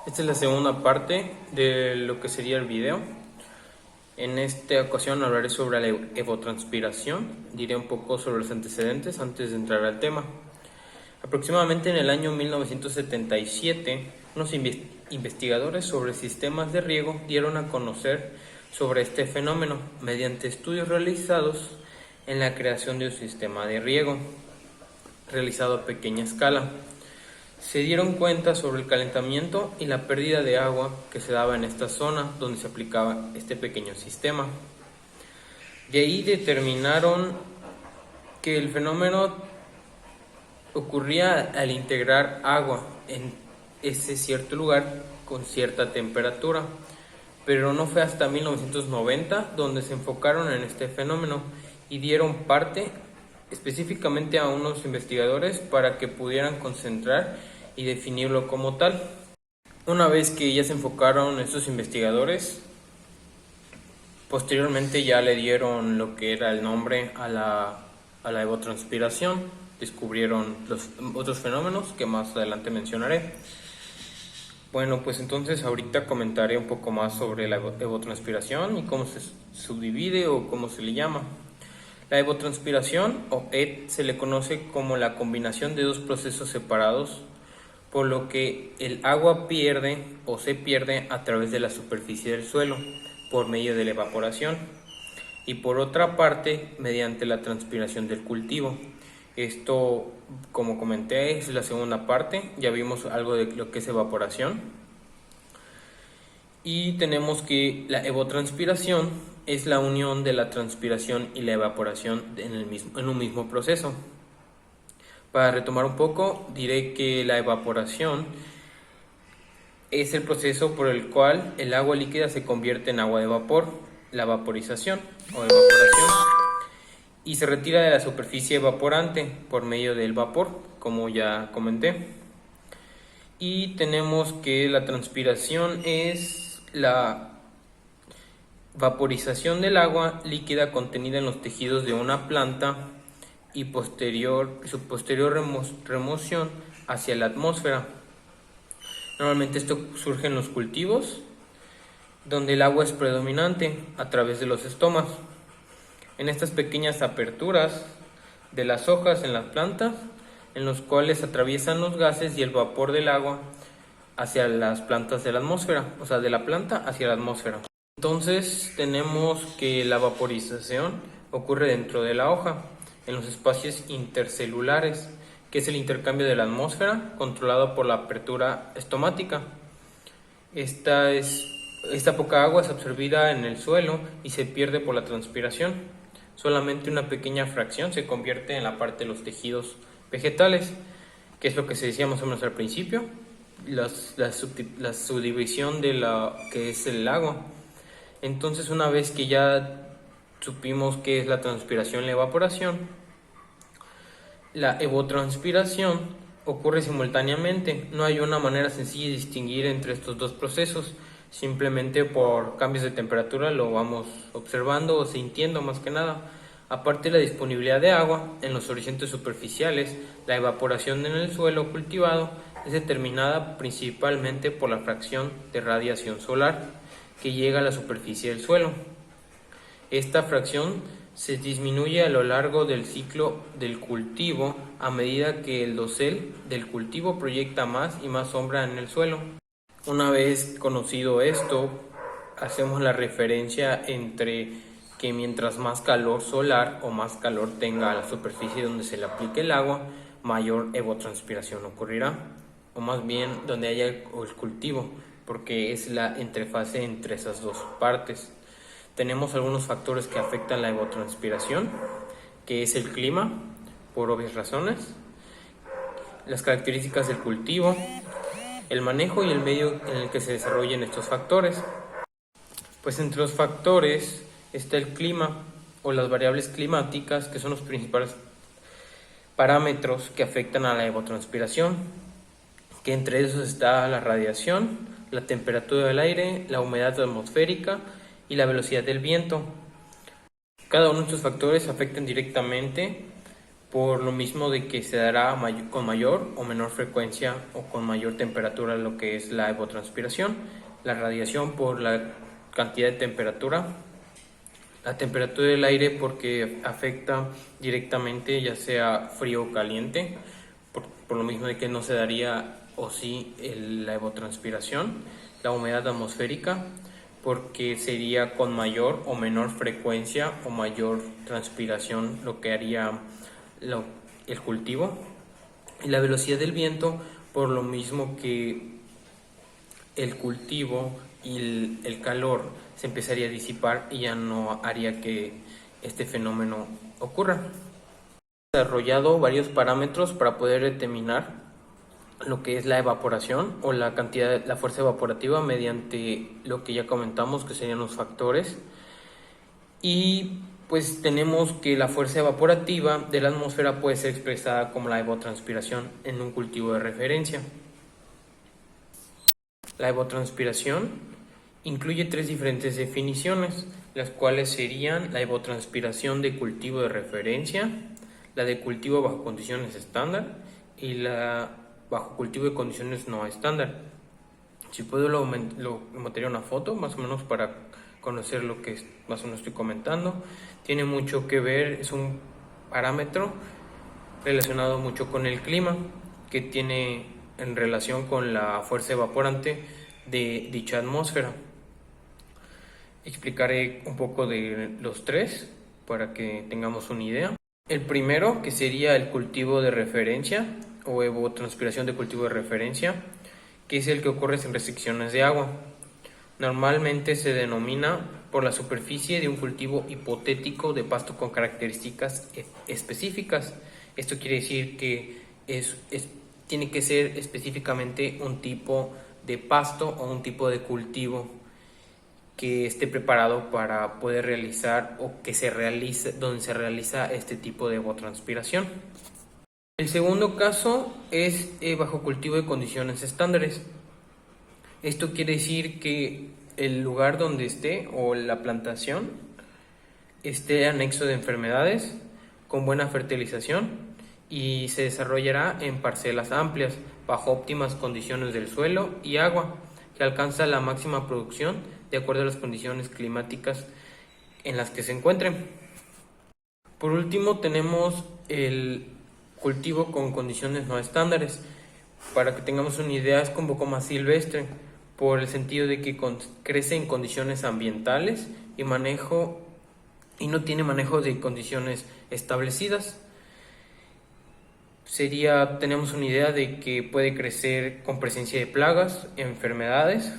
Esta es la segunda parte de lo que sería el video. En esta ocasión hablaré sobre la evotranspiración. Diré un poco sobre los antecedentes antes de entrar al tema. Aproximadamente en el año 1977, unos investigadores sobre sistemas de riego dieron a conocer sobre este fenómeno mediante estudios realizados en la creación de un sistema de riego realizado a pequeña escala. Se dieron cuenta sobre el calentamiento y la pérdida de agua que se daba en esta zona donde se aplicaba este pequeño sistema. De ahí determinaron que el fenómeno ocurría al integrar agua en ese cierto lugar con cierta temperatura, pero no fue hasta 1990 donde se enfocaron en este fenómeno y dieron parte específicamente a unos investigadores para que pudieran concentrar y definirlo como tal. Una vez que ya se enfocaron estos investigadores, posteriormente ya le dieron lo que era el nombre a la evotranspiración. Descubrieron los otros fenómenos que más adelante mencionaré. Bueno, pues entonces ahorita comentaré un poco más sobre la evotranspiración y cómo se subdivide o cómo se le llama. La evotranspiración o ET se le conoce como la combinación de dos procesos separados, por lo que el agua pierde o se pierde a través de la superficie del suelo por medio de la evaporación y por otra parte mediante la transpiración del cultivo. Esto, como comenté, es la segunda parte. Ya vimos algo de lo que es evaporación. Y tenemos que la evotranspiración es la unión de la transpiración y la evaporación en un mismo proceso. Para retomar un poco, diré que la evaporación es el proceso por el cual el agua líquida se convierte en agua de vapor, la vaporización o evaporación, y se retira de la superficie evaporante por medio del vapor, como ya comenté. Y tenemos que la transpiración es la vaporización del agua líquida contenida en los tejidos de una planta y su posterior remoción hacia la atmósfera. Normalmente esto surge en los cultivos, donde el agua es predominante a través de los estomas. En estas pequeñas aperturas de las hojas en las plantas, en los cuales atraviesan los gases y el vapor del agua hacia las plantas de la atmósfera, o sea, de la planta hacia la atmósfera. Entonces tenemos que la vaporización ocurre dentro de la hoja, en los espacios intercelulares, que es el intercambio de la atmósfera controlado por la apertura estomática. Esta poca agua es absorbida en el suelo y se pierde por la transpiración. Solamente una pequeña fracción se convierte en la parte de los tejidos vegetales, que es lo que se decía más o menos al principio, la subdivisión de la que es el agua. Entonces, una vez que ya supimos qué es la transpiración y la evaporación, la evotranspiración ocurre simultáneamente. No hay una manera sencilla de distinguir entre estos dos procesos. Simplemente por cambios de temperatura lo vamos observando o sintiendo más que nada. Aparte de la disponibilidad de agua en los horizontes superficiales, la evaporación en el suelo cultivado es determinada principalmente por la fracción de radiación solar que llega a la superficie del suelo. Esta fracción se disminuye a lo largo del ciclo del cultivo a medida que el dosel del cultivo proyecta más y más sombra en el suelo. Una vez conocido esto, hacemos la referencia entre que mientras más calor solar o más calor tenga la superficie donde se le aplique el agua, mayor evotranspiración ocurrirá, o más bien donde haya el cultivo, porque es la entrefase entre esas dos partes. Tenemos algunos factores que afectan la evotranspiración, que es el clima, por obvias razones, las características del cultivo, el manejo y el medio en el que se desarrollen estos factores. Pues entre los factores está el clima o las variables climáticas, que son los principales parámetros que afectan a la evotranspiración, que entre esos está la radiación, la temperatura del aire, la humedad atmosférica y la velocidad del viento. Cada uno de estos factores afectan directamente por lo mismo de que se dará con mayor o menor frecuencia o con mayor temperatura lo que es la evapotranspiración, la radiación por la cantidad de temperatura, la temperatura del aire porque afecta directamente ya sea frío o caliente, por lo mismo de que no se daría o sí la evapotranspiración, la humedad atmosférica porque sería con mayor o menor frecuencia o mayor transpiración lo que haría el cultivo, y la velocidad del viento por lo mismo que el cultivo y el calor se empezaría a disipar y ya no haría que este fenómeno ocurra. He desarrollado varios parámetros para poder determinar lo que es la evaporación o la cantidad, la fuerza evaporativa mediante lo que ya comentamos que serían los factores, y pues tenemos que la fuerza evaporativa de la atmósfera puede ser expresada como la evapotranspiración en un cultivo de referencia. La evapotranspiración incluye tres diferentes definiciones, las cuales serían la evapotranspiración de cultivo de referencia, la de cultivo bajo condiciones estándar y la bajo cultivo de condiciones no estándar. Si puedo lo metería una foto más o menos para conocer lo que más o menos estoy comentando. Tiene mucho que ver, es un parámetro relacionado mucho con el clima, que tiene en relación con la fuerza evaporante de dicha atmósfera. Explicaré un poco de los tres para que tengamos una idea. El primero, que sería el cultivo de referencia o evapotranspiración de cultivo de referencia, que es el que ocurre sin restricciones de agua. Normalmente se denomina por la superficie de un cultivo hipotético de pasto con características específicas. Esto quiere decir que tiene que ser específicamente un tipo de pasto o un tipo de cultivo que esté preparado para poder realizar o que se realice, donde se realiza este tipo de evapotranspiración. El segundo caso es bajo cultivo de condiciones estándares. Esto quiere decir que el lugar donde esté o la plantación esté anexo de enfermedades, con buena fertilización y se desarrollará en parcelas amplias, bajo óptimas condiciones del suelo y agua, que alcanza la máxima producción de acuerdo a las condiciones climáticas en las que se encuentren. Por último tenemos el cultivo con condiciones no estándares. Para que tengamos una idea, es un poco más silvestre, por el sentido de que crece en condiciones ambientales y no tiene manejo de condiciones establecidas. Tenemos una idea de que puede crecer con presencia de plagas, enfermedades,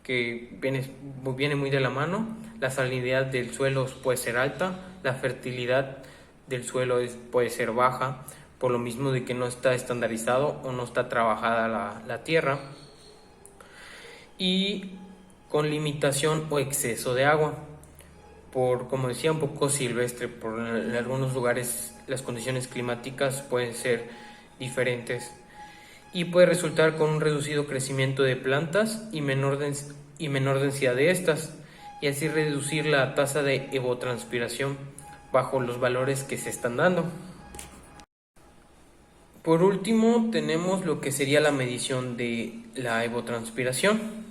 que viene muy de la mano. La salinidad del suelo puede ser alta, la fertilidad del suelo puede ser baja, por lo mismo de que no está estandarizado o no está trabajada la tierra, y con limitación o exceso de agua, como decía, un poco silvestre, en algunos lugares las condiciones climáticas pueden ser diferentes y puede resultar con un reducido crecimiento de plantas y menor densidad de estas, y así reducir la tasa de evapotranspiración bajo los valores que se están dando. Por último, tenemos lo que sería la medición de la evapotranspiración.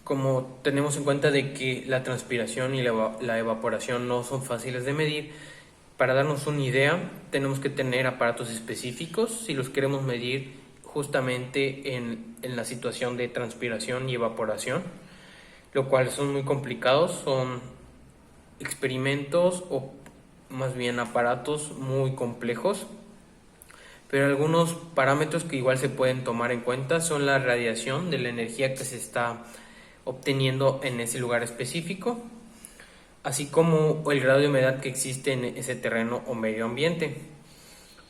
Como tenemos en cuenta de que la transpiración y la evaporación no son fáciles de medir, para darnos una idea tenemos que tener aparatos específicos si los queremos medir justamente en la situación de transpiración y evaporación, lo cual son muy complicados, son experimentos o más bien aparatos muy complejos. Pero algunos parámetros que igual se pueden tomar en cuenta son la radiación de la energía que se está obteniendo en ese lugar específico, así como el grado de humedad que existe en ese terreno o medio ambiente.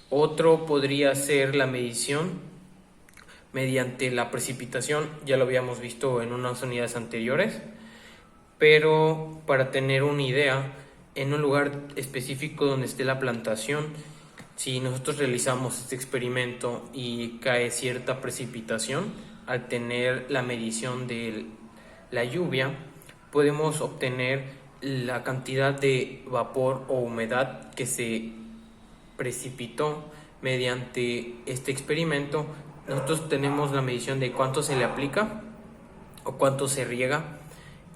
Otro podría ser la medición mediante la precipitación, ya lo habíamos visto en unas unidades anteriores, pero para tener una idea, en un lugar específico donde esté la plantación, si nosotros realizamos este experimento y cae cierta precipitación, al tener la medición de la lluvia, podemos obtener la cantidad de vapor o humedad que se precipitó mediante este experimento. Nosotros tenemos la medición de cuánto se le aplica o cuánto se riega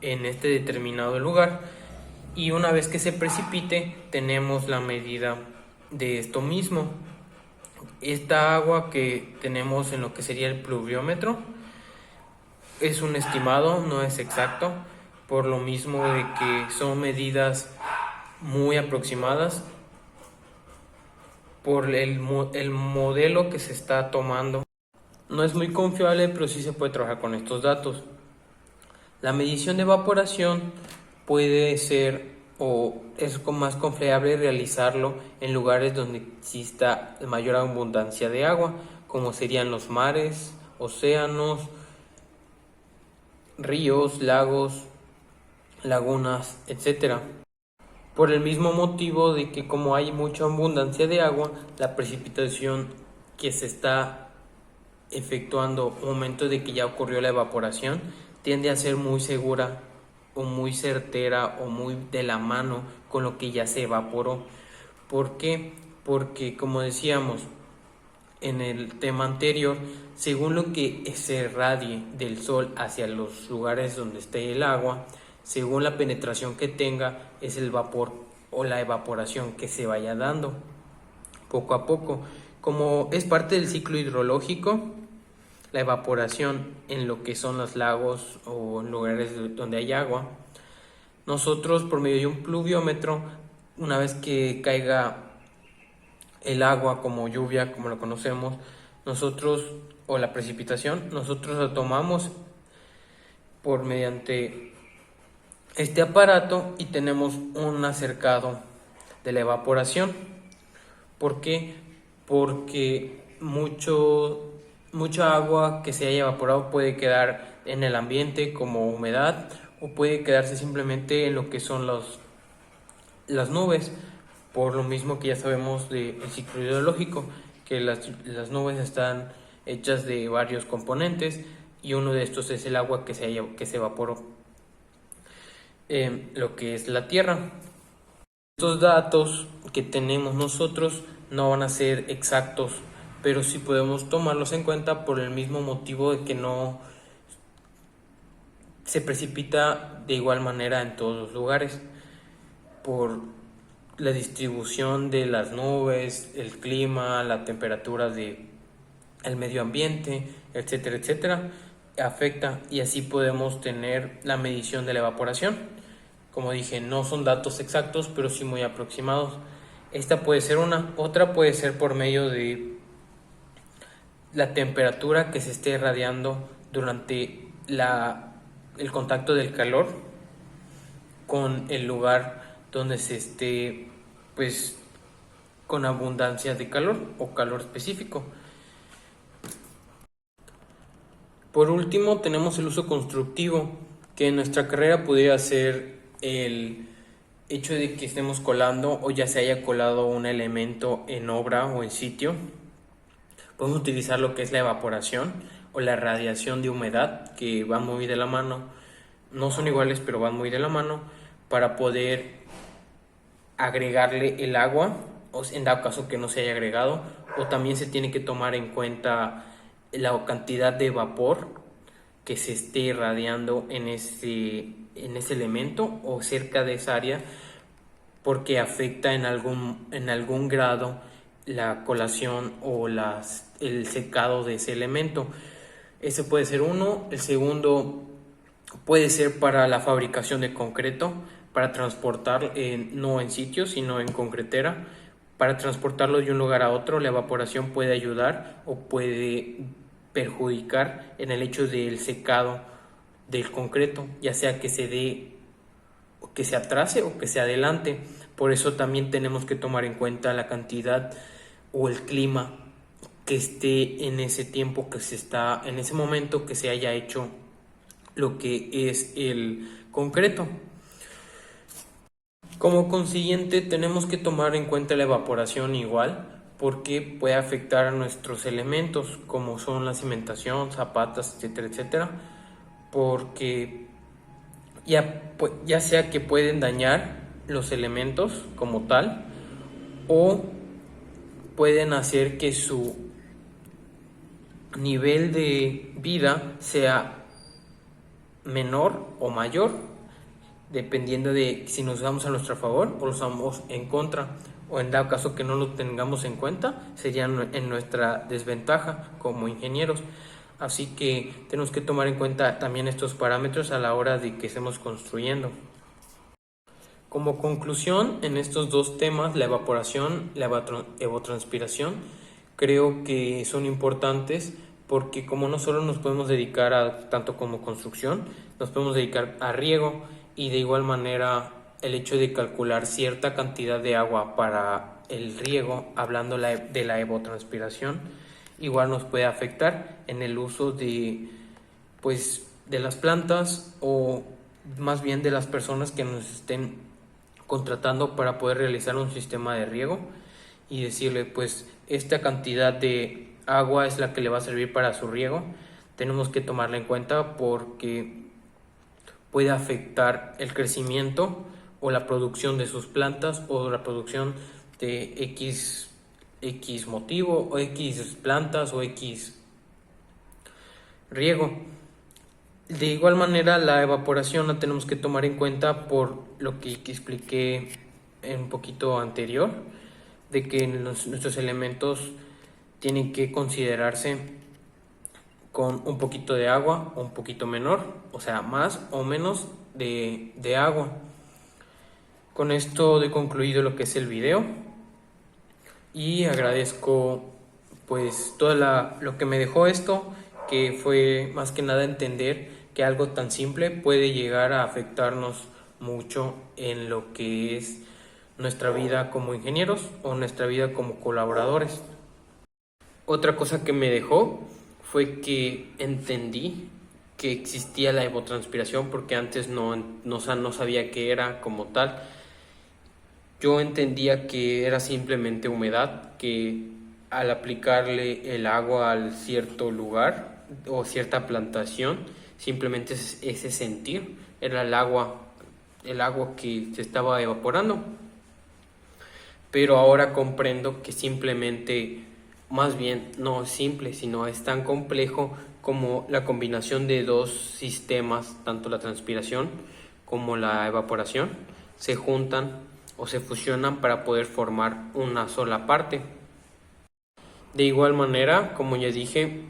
en este determinado lugar, y una vez que se precipite tenemos la medida de esto mismo. Esta agua que tenemos en lo que sería el pluviómetro es un estimado, no es exacto, por lo mismo de que son medidas muy aproximadas por el modelo que se está tomando. No es muy confiable, pero sí se puede trabajar con estos datos. La medición de evaporación puede ser o es más confiable realizarlo en lugares donde exista mayor abundancia de agua, como serían los mares, océanos, ríos, lagos, lagunas, etc. Por el mismo motivo de que como hay mucha abundancia de agua, la precipitación que se está efectuando un momento de que ya ocurrió la evaporación tiende a ser muy segura o muy certera o muy de la mano con lo que ya se evaporó. ¿Por qué? Porque, como decíamos en el tema anterior, según lo que se radie del sol hacia los lugares donde esté el agua, según la penetración que tenga, es el vapor o la evaporación que se vaya dando poco a poco. Como es parte del ciclo hidrológico, la evaporación en lo que son los lagos o en lugares donde hay agua, nosotros por medio de un pluviómetro, una vez que caiga el agua como lluvia, como lo conocemos, nosotros, o la precipitación, nosotros la tomamos por mediante este aparato y tenemos un acercado de la evaporación. ¿Por qué? Porque mucha agua que se haya evaporado puede quedar en el ambiente como humedad o puede quedarse simplemente en lo que son las nubes, por lo mismo que ya sabemos del ciclo hidrológico, que las nubes están hechas de varios componentes y uno de estos es el agua que se evaporó, lo que es la tierra. Estos datos que tenemos nosotros no van a ser exactos, pero sí podemos tomarlos en cuenta por el mismo motivo de que no se precipita de igual manera en todos los lugares, por la distribución de las nubes, el clima, la temperatura del medio ambiente, etcétera, etcétera, afecta, y así podemos tener la medición de la evaporación. Como dije, no son datos exactos, pero sí muy aproximados. Esta puede ser una. Otra puede ser por medio de la temperatura que se esté irradiando durante el contacto del calor con el lugar donde se esté, pues, con abundancia de calor o calor específico. Por último, tenemos el uso constructivo, que en nuestra carrera pudiera ser el hecho de que estemos colando o ya se haya colado un elemento en obra o en sitio. Podemos utilizar lo que es la evaporación o la radiación de humedad, que van muy de la mano. No son iguales, pero van muy de la mano, para poder agregarle el agua, o en dado caso que no se haya agregado, o también se tiene que tomar en cuenta la cantidad de vapor que se esté irradiando en ese elemento o cerca de esa área, porque afecta en algún grado la colación o el secado de ese elemento. Ese puede ser uno. El segundo puede ser para la fabricación de concreto, para transportar no en sitio, sino en concretera. Para transportarlo de un lugar a otro, la evaporación puede ayudar o puede perjudicar en el hecho del secado del concreto, ya sea que se dé, que se atrase o que se adelante. Por eso también tenemos que tomar en cuenta la cantidad o el clima que esté en ese tiempo, en ese momento que se haya hecho lo que es el concreto. Como consiguiente, tenemos que tomar en cuenta la evaporación igual, porque puede afectar a nuestros elementos como son la cimentación, zapatas, etcétera, etcétera, porque ya sea que pueden dañar los elementos como tal, o pueden hacer que su nivel de vida sea menor o mayor, dependiendo de si nos usamos a nuestro favor o lo usamos en contra, o en dado caso que no lo tengamos en cuenta, sería en nuestra desventaja como ingenieros. Así que tenemos que tomar en cuenta también estos parámetros a la hora de que estemos construyendo. Como conclusión, en estos dos temas, la evaporación, la evotranspiración, creo que son importantes porque como no solo nos podemos dedicar a tanto como construcción, nos podemos dedicar a riego, y de igual manera el hecho de calcular cierta cantidad de agua para el riego, hablando de la evotranspiración, igual nos puede afectar en el uso de las plantas, o más bien de las personas que nos estén contratando para poder realizar un sistema de riego, y decirle pues esta cantidad de agua es la que le va a servir para su riego. Tenemos que tomarla en cuenta porque puede afectar el crecimiento o la producción de sus plantas, o la producción de X motivo, o X plantas, o X riego. De igual manera, la evaporación la tenemos que tomar en cuenta por lo que expliqué un poquito anterior, de que nuestros elementos tienen que considerarse con un poquito de agua o un poquito menor, o sea, más o menos de agua. Con esto doy concluido lo que es el video, y agradezco pues todo lo que me dejó esto, que fue más que nada entender que algo tan simple puede llegar a afectarnos mucho en lo que es nuestra vida como ingenieros o nuestra vida como colaboradores. Otra cosa que me dejó fue que entendí que existía la evotranspiración, porque antes no sabía qué era como tal. Yo entendía que era simplemente humedad, que al aplicarle el agua a cierto lugar o cierta plantación, simplemente ese sentir era el agua que se estaba evaporando. Pero ahora comprendo que simplemente, más bien no es simple, sino es tan complejo como la combinación de dos sistemas, tanto la transpiración como la evaporación, se juntan o se fusionan para poder formar una sola parte. De igual manera, como ya dije,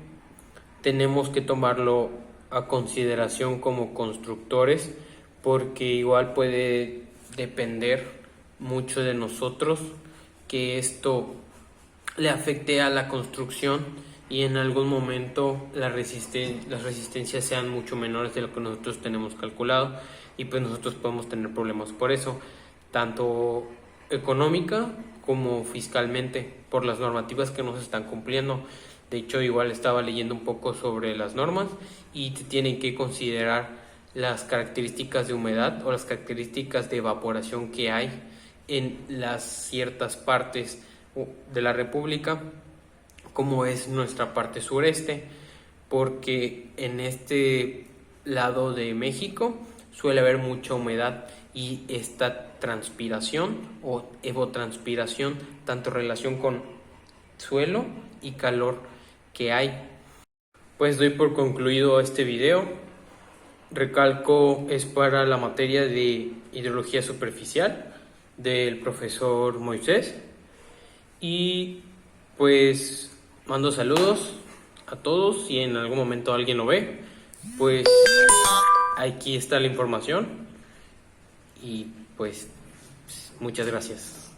tenemos que tomarlo a consideración como constructores, porque igual puede depender mucho de nosotros que esto le afecte a la construcción, y en algún momento las resistencias sean mucho menores de lo que nosotros tenemos calculado, y pues nosotros podemos tener problemas por eso, tanto económica como fiscalmente, por las normativas que no se están cumpliendo. De hecho, igual estaba leyendo un poco sobre las normas, y tienen que considerar las características de humedad o las características de evaporación que hay en las ciertas partes de la República, como es nuestra parte sureste, porque en este lado de México suele haber mucha humedad, y esta transpiración o evotranspiración, tanto relación con suelo y calor que hay. Pues doy por concluido este video. Recalco, es para la materia de hidrología superficial del profesor Moisés, y pues mando saludos a todos, y en algún momento alguien lo ve, pues aquí está la información, y pues muchas gracias.